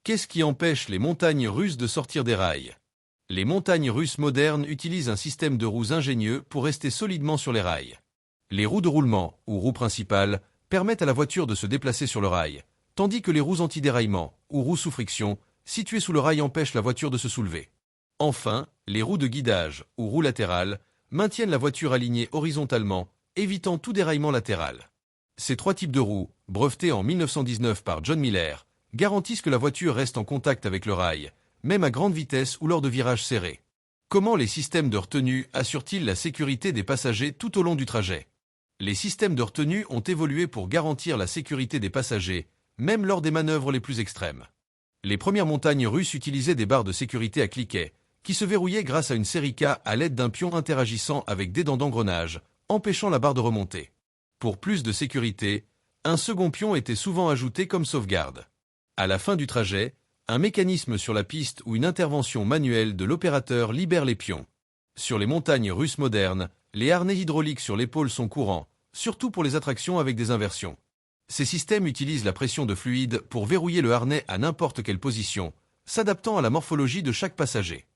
Qu'est-ce qui empêche les montagnes russes de sortir des rails? Les montagnes russes modernes utilisent un système de roues ingénieux pour rester solidement sur les rails. Les roues de roulement, ou roues principales, permettent à la voiture de se déplacer sur le rail, tandis que les roues anti-déraillement, ou roues sous friction, situées sous le rail empêchent la voiture de se soulever. Enfin, les roues de guidage, ou roues latérales, maintiennent la voiture alignée horizontalement, évitant tout déraillement latéral. Ces trois types de roues, brevetés en 1919 par John Miller, garantissent que la voiture reste en contact avec le rail, même à grande vitesse ou lors de virages serrés. Comment les systèmes de retenue assurent-ils la sécurité des passagers tout au long du trajet? Les systèmes de retenue ont évolué pour garantir la sécurité des passagers, même lors des manœuvres les plus extrêmes. Les premières montagnes russes utilisaient des barres de sécurité à cliquet, qui se verrouillaient grâce à une série K à l'aide d'un pion interagissant avec des dents d'engrenage, empêchant la barre de remonter. Pour plus de sécurité, un second pion était souvent ajouté comme sauvegarde. À la fin du trajet, un mécanisme sur la piste ou une intervention manuelle de l'opérateur libère les pions. Sur les montagnes russes modernes, les harnais hydrauliques sur l'épaule sont courants, surtout pour les attractions avec des inversions. Ces systèmes utilisent la pression de fluide pour verrouiller le harnais à n'importe quelle position, s'adaptant à la morphologie de chaque passager.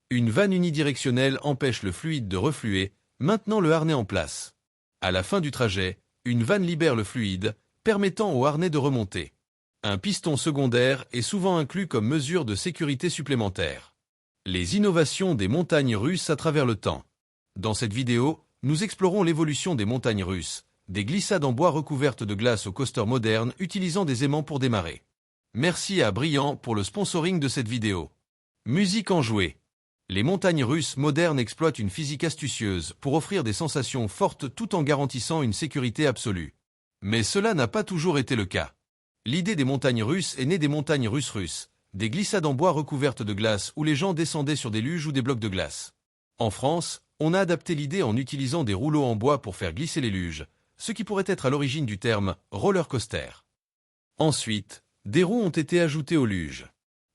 Une vanne unidirectionnelle empêche le fluide de refluer, maintenant le harnais en place. À la fin du trajet, une vanne libère le fluide, permettant au harnais de remonter. Un piston secondaire est souvent inclus comme mesure de sécurité supplémentaire. Les innovations des montagnes russes à travers le temps. Dans cette vidéo, nous explorons l'évolution des montagnes russes, des glissades en bois recouvertes de glace aux coasters modernes utilisant des aimants pour démarrer. Merci à Brillant pour le sponsoring de cette vidéo. Musique enjouée. Les montagnes russes modernes exploitent une physique astucieuse pour offrir des sensations fortes tout en garantissant une sécurité absolue. Mais cela n'a pas toujours été le cas. L'idée des montagnes russes est née des montagnes russes, des glissades en bois recouvertes de glace où les gens descendaient sur des luges ou des blocs de glace. En France, on a adapté l'idée en utilisant des rouleaux en bois pour faire glisser les luges, ce qui pourrait être à l'origine du terme roller coaster. Ensuite, des roues ont été ajoutées aux luges.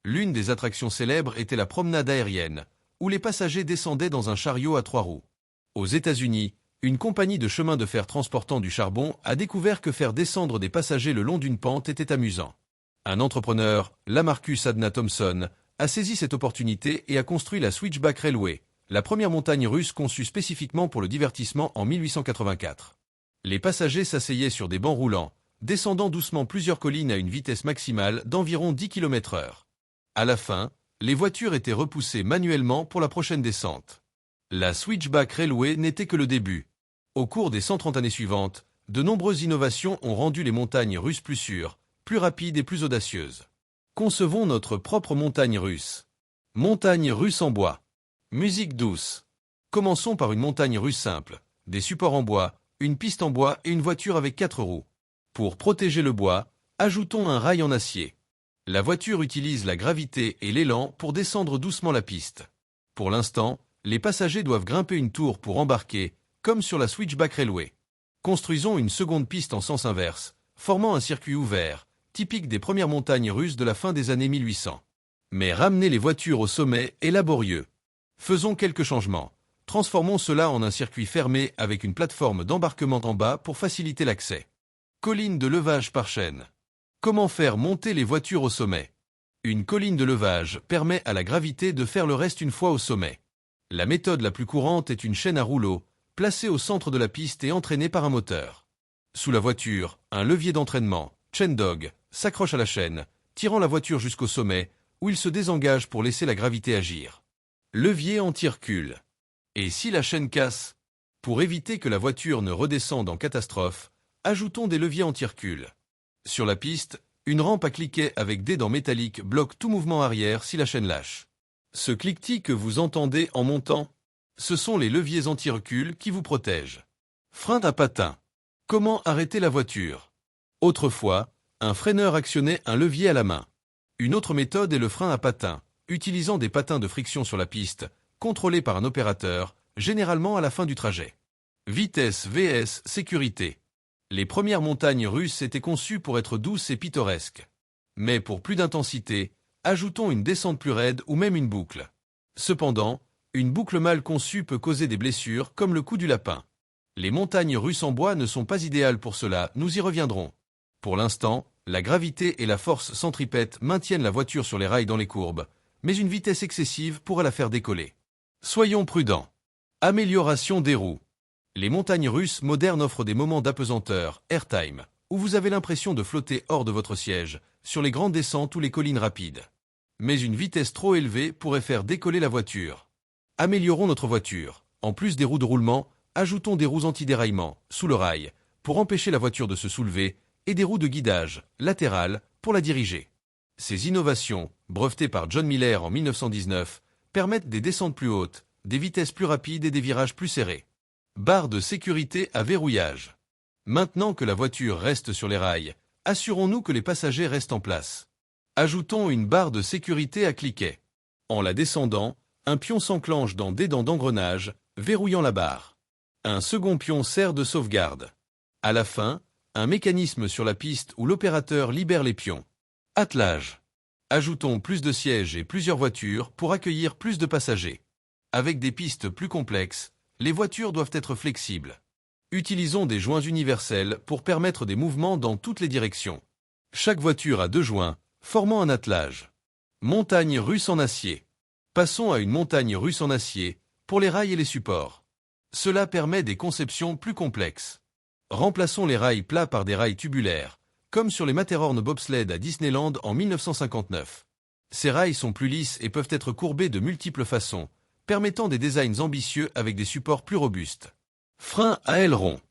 L'une des attractions célèbres était la promenade aérienne, où les passagers descendaient dans un chariot à 3 roues. Aux États-Unis, une compagnie de chemin de fer transportant du charbon a découvert que faire descendre des passagers le long d'une pente était amusant. Un entrepreneur, Lamarcus Adna Thompson, a saisi cette opportunité et a construit la Switchback Railway, la première montagne russe conçue spécifiquement pour le divertissement en 1884. Les passagers s'asseyaient sur des bancs roulants, descendant doucement plusieurs collines à une vitesse maximale d'environ 10 km/h. À la fin, les voitures étaient repoussées manuellement pour la prochaine descente. La Switchback Railway n'était que le début. Au cours des 130 années suivantes, de nombreuses innovations ont rendu les montagnes russes plus sûres, plus rapides et plus audacieuses. Concevons notre propre montagne russe. Montagne russe en bois. Musique douce. Commençons par une montagne russe simple, des supports en bois, une piste en bois et une voiture avec 4 roues. Pour protéger le bois, ajoutons un rail en acier. La voiture utilise la gravité et l'élan pour descendre doucement la piste. Pour l'instant, les passagers doivent grimper une tour pour embarquer, comme sur la Switchback Railway. Construisons une seconde piste en sens inverse, formant un circuit ouvert, typique des premières montagnes russes de la fin des années 1800. Mais ramener les voitures au sommet est laborieux. Faisons quelques changements. Transformons cela en un circuit fermé avec une plateforme d'embarquement en bas pour faciliter l'accès. Colline de levage par chaîne. Comment faire monter les voitures au sommet? Une colline de levage permet à la gravité de faire le reste une fois au sommet. La méthode la plus courante est une chaîne à rouleau, placée au centre de la piste et entraînée par un moteur. Sous la voiture, un levier d'entraînement, chain dog, s'accroche à la chaîne, tirant la voiture jusqu'au sommet, où il se désengage pour laisser la gravité agir. Levier anti-recul. Et si la chaîne casse? Pour éviter que la voiture ne redescende en catastrophe, ajoutons des leviers anti-recul. Sur la piste, une rampe à cliquet avec des dents métalliques bloque tout mouvement arrière si la chaîne lâche. Ce cliquetis que vous entendez en montant, ce sont les leviers anti-recul qui vous protègent. Frein à patin. Comment arrêter la voiture? Autrefois, un freineur actionnait un levier à la main. Une autre méthode est le frein à patin, utilisant des patins de friction sur la piste, contrôlés par un opérateur, généralement à la fin du trajet. Vitesse vs sécurité. Les premières montagnes russes étaient conçues pour être douces et pittoresques. Mais pour plus d'intensité, ajoutons une descente plus raide ou même une boucle. Cependant, une boucle mal conçue peut causer des blessures comme le coup du lapin. Les montagnes russes en bois ne sont pas idéales pour cela, nous y reviendrons. Pour l'instant, La gravité et la force centripète maintiennent la voiture sur les rails dans les courbes, mais une vitesse excessive pourrait la faire décoller. Soyons prudents. Amélioration des roues. Les montagnes russes modernes offrent des moments d'apesanteur, airtime, où vous avez l'impression de flotter hors de votre siège, sur les grandes descentes ou les collines rapides. Mais une vitesse trop élevée pourrait faire décoller la voiture. Améliorons notre voiture. En plus des roues de roulement, ajoutons des roues anti-déraillement, sous le rail, pour empêcher la voiture de se soulever, et des roues de guidage, latérales, pour la diriger. Ces innovations, brevetées par John Miller en 1919, permettent des descentes plus hautes, des vitesses plus rapides et des virages plus serrés. Barre de sécurité à verrouillage. Maintenant que la voiture reste sur les rails, assurons-nous que les passagers restent en place. Ajoutons une barre de sécurité à cliquet. En la descendant, un pion s'enclenche dans des dents d'engrenage, verrouillant la barre. Un second pion sert de sauvegarde. À la fin, un mécanisme sur la piste où l'opérateur libère les pions. Attelage. Ajoutons plus de sièges et plusieurs voitures pour accueillir plus de passagers. Avec des pistes plus complexes, les voitures doivent être flexibles. Utilisons des joints universels pour permettre des mouvements dans toutes les directions. Chaque voiture a 2 joints, formant un attelage. Montagne russe en acier. Passons à une montagne russe en acier, pour les rails et les supports. Cela permet des conceptions plus complexes. Remplaçons les rails plats par des rails tubulaires, comme sur les Matterhorn bobsled à Disneyland en 1959. Ces rails sont plus lisses et peuvent être courbés de multiples façons, permettant des designs ambitieux avec des supports plus robustes. Freins à ailerons.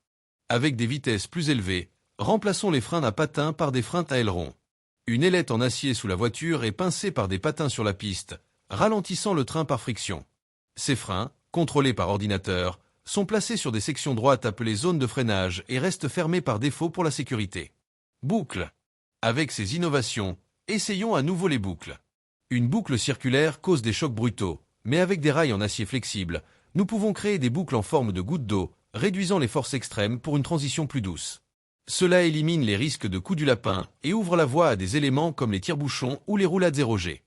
Avec des vitesses plus élevées, remplaçons les freins à patins par des freins à ailerons. Une ailette en acier sous la voiture est pincée par des patins sur la piste, ralentissant le train par friction. Ces freins, contrôlés par ordinateur, sont placés sur des sections droites appelées zones de freinage et restent fermés par défaut pour la sécurité. Boucles. Avec ces innovations, essayons à nouveau les boucles. Une boucle circulaire cause des chocs brutaux, mais avec des rails en acier flexible, nous pouvons créer des boucles en forme de gouttes d'eau, réduisant les forces extrêmes pour une transition plus douce. Cela élimine les risques de coup du lapin et ouvre la voie à des éléments comme les tire-bouchons ou les roulades 0G.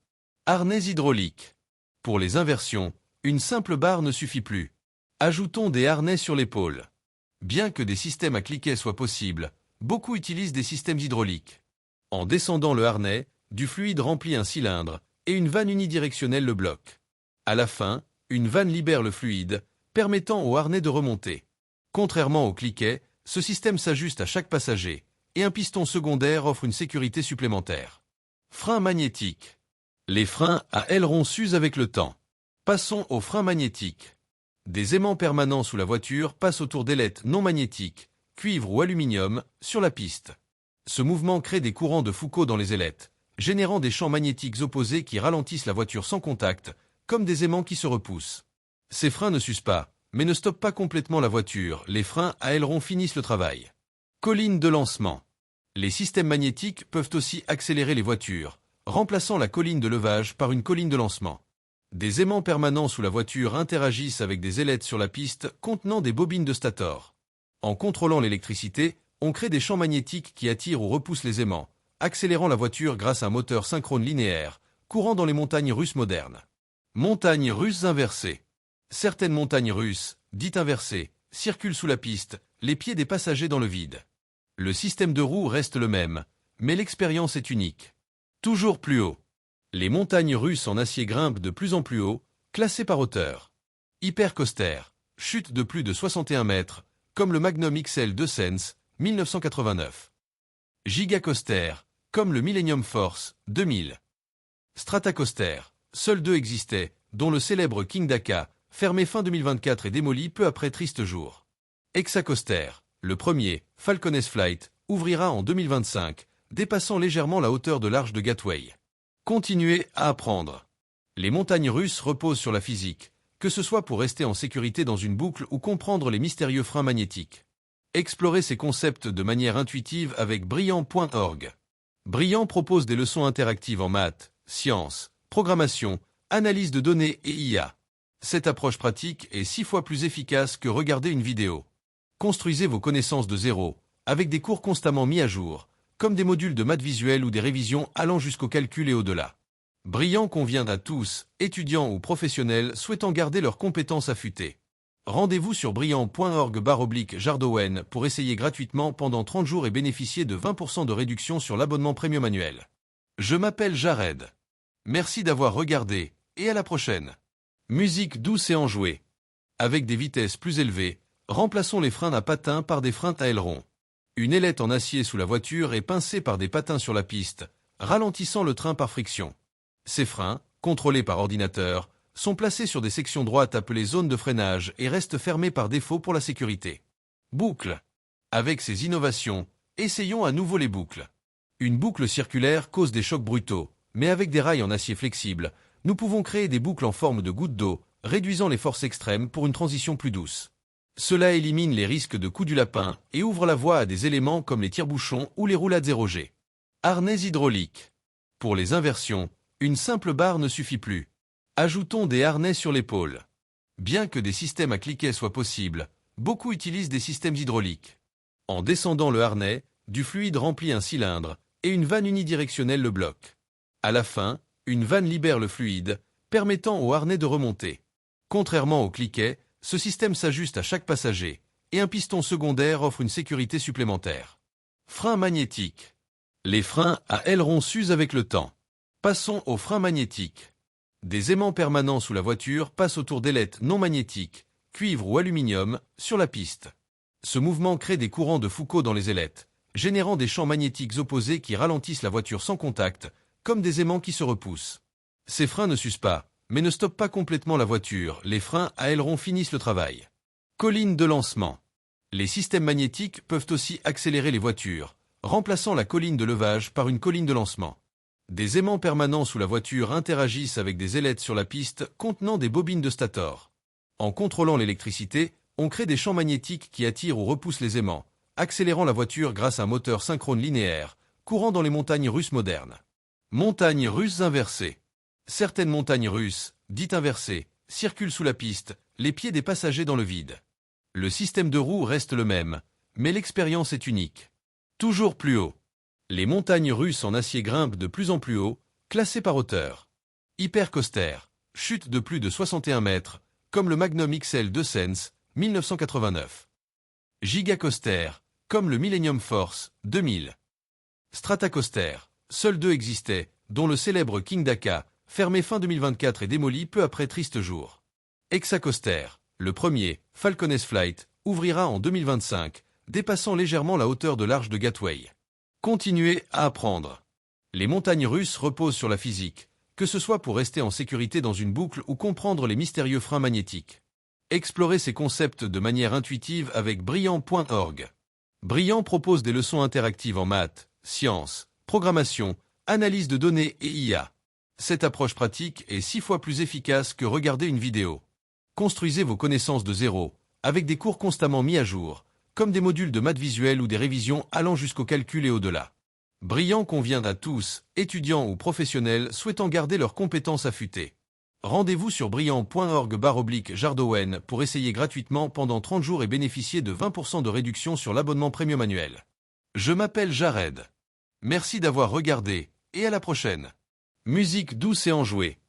Harnais hydrauliques. Pour les inversions, une simple barre ne suffit plus. Ajoutons des harnais sur l'épaule. Bien que des systèmes à cliquet soient possibles, beaucoup utilisent des systèmes hydrauliques. En descendant le harnais, du fluide remplit un cylindre, et une vanne unidirectionnelle le bloque. À la fin, une vanne libère le fluide, permettant au harnais de remonter. Contrairement au cliquet, ce système s'ajuste à chaque passager, et un piston secondaire offre une sécurité supplémentaire. Freins magnétiques. Les freins à ailerons s'usent avec le temps. Passons aux freins magnétiques. Des aimants permanents sous la voiture passent autour d'ailettes non magnétiques, cuivre ou aluminium, sur la piste. Ce mouvement crée des courants de Foucault dans les ailettes, générant des champs magnétiques opposés qui ralentissent la voiture sans contact, comme des aimants qui se repoussent. Ces freins ne s'usent pas, mais ne stoppent pas complètement la voiture, les freins à ailerons finissent le travail. Colline de lancement. Les systèmes magnétiques peuvent aussi accélérer les voitures, remplaçant la colline de levage par une colline de lancement. Des aimants permanents sous la voiture interagissent avec des ailettes sur la piste contenant des bobines de stator. En contrôlant l'électricité, on crée des champs magnétiques qui attirent ou repoussent les aimants, accélérant la voiture grâce à un moteur synchrone linéaire, courant dans les montagnes russes modernes. Montagnes russes inversées. Certaines montagnes russes, dites inversées, circulent sous la piste, les pieds des passagers dans le vide. Le système de roues reste le même, mais l'expérience est unique. Toujours plus haut. Les montagnes russes en acier grimpent de plus en plus haut, classées par hauteur. Hypercoaster, chute de plus de 61 mètres, comme le Magnum XL de Sens, 1989. Gigacoaster, comme le Millennium Force, 2000. Stratacoaster, seuls 2 existaient, dont le célèbre King Daka, fermé fin 2024 et démoli peu après Triste Jour. Hexacoaster, le premier, Falcon Flight, ouvrira en 2025, dépassant légèrement la hauteur de l'arche de Gateway. Continuez à apprendre. Les montagnes russes reposent sur la physique, que ce soit pour rester en sécurité dans une boucle ou comprendre les mystérieux freins magnétiques. Explorez ces concepts de manière intuitive avec Brillant.org. Brillant propose des leçons interactives en maths, sciences, programmation, analyse de données et IA. Cette approche pratique est 6 fois plus efficace que regarder une vidéo. Construisez vos connaissances de zéro, avec des cours constamment mis à jour, comme des modules de maths visuels ou des révisions allant jusqu'au calcul et au-delà. Brillant convient à tous, étudiants ou professionnels souhaitant garder leurs compétences affûtées. Rendez-vous sur brillant.org/Jardowen pour essayer gratuitement pendant 30 jours et bénéficier de 20% de réduction sur l'abonnement premium annuel. Je m'appelle Jared. Merci d'avoir regardé, et à la prochaine. Musique douce et enjouée. Avec des vitesses plus élevées, remplaçons les freins à patins par des freins à ailerons. Une ailette en acier sous la voiture est pincée par des patins sur la piste, ralentissant le train par friction. Ces freins, contrôlés par ordinateur, sont placés sur des sections droites appelées zones de freinage et restent fermés par défaut pour la sécurité. Boucle. Avec ces innovations, essayons à nouveau les boucles. Une boucle circulaire cause des chocs brutaux, mais avec des rails en acier flexible, nous pouvons créer des boucles en forme de gouttes d'eau, réduisant les forces extrêmes pour une transition plus douce. Cela élimine les risques de coup du lapin et ouvre la voie à des éléments comme les tire-bouchons ou les roulades 0G. Harnais hydraulique. Pour les inversions, une simple barre ne suffit plus. Ajoutons des harnais sur l'épaule. Bien que des systèmes à cliquet soient possibles, beaucoup utilisent des systèmes hydrauliques. En descendant le harnais, du fluide remplit un cylindre, et une vanne unidirectionnelle le bloque. À la fin, une vanne libère le fluide, permettant au harnais de remonter. Contrairement au cliquet, ce système s'ajuste à chaque passager, et un piston secondaire offre une sécurité supplémentaire. Frein magnétique. Les freins à ailerons s'usent avec le temps. Passons aux freins magnétiques. Des aimants permanents sous la voiture passent autour d'ailettes non magnétiques, cuivre ou aluminium, sur la piste. Ce mouvement crée des courants de Foucault dans les ailettes, générant des champs magnétiques opposés qui ralentissent la voiture sans contact, comme des aimants qui se repoussent. Ces freins ne s'usent pas, mais ne stoppent pas complètement la voiture, les freins à ailerons finissent le travail. Colline de lancement. Les systèmes magnétiques peuvent aussi accélérer les voitures, remplaçant la colline de levage par une colline de lancement. Des aimants permanents sous la voiture interagissent avec des ailettes sur la piste contenant des bobines de stator. En contrôlant l'électricité, on crée des champs magnétiques qui attirent ou repoussent les aimants, accélérant la voiture grâce à un moteur synchrone linéaire, courant dans les montagnes russes modernes. Montagnes russes inversées. Certaines montagnes russes, dites inversées, circulent sous la piste, les pieds des passagers dans le vide. Le système de roues reste le même, mais l'expérience est unique. Toujours plus haut. Les montagnes russes en acier grimpent de plus en plus haut, classées par hauteur. Hypercoaster, chute de plus de 61 mètres, comme le Magnum XL de Sens, 1989. Gigacoaster, comme le Millennium Force, 2000. Stratacoaster, seuls deux existaient, dont le célèbre King Daka, fermé fin 2024 et démoli peu après Triste Jour. Hexacoaster, le premier, Falcon S-Flight, ouvrira en 2025, dépassant légèrement la hauteur de l'Arche de Gateway. Continuez à apprendre. Les montagnes russes reposent sur la physique, que ce soit pour rester en sécurité dans une boucle ou comprendre les mystérieux freins magnétiques. Explorez ces concepts de manière intuitive avec brillant.org. Brillant propose des leçons interactives en maths, sciences, programmation, analyse de données et IA. Cette approche pratique est 6 fois plus efficace que regarder une vidéo. Construisez vos connaissances de zéro, avec des cours constamment mis à jour, comme des modules de maths visuels ou des révisions allant jusqu'au calcul et au-delà. Brillant convient à tous, étudiants ou professionnels souhaitant garder leurs compétences affûtées. Rendez-vous sur brillant.org/Jardowen pour essayer gratuitement pendant 30 jours et bénéficier de 20% de réduction sur l'abonnement premium annuel. Je m'appelle Jared. Merci d'avoir regardé, et à la prochaine. Musique douce et enjouée.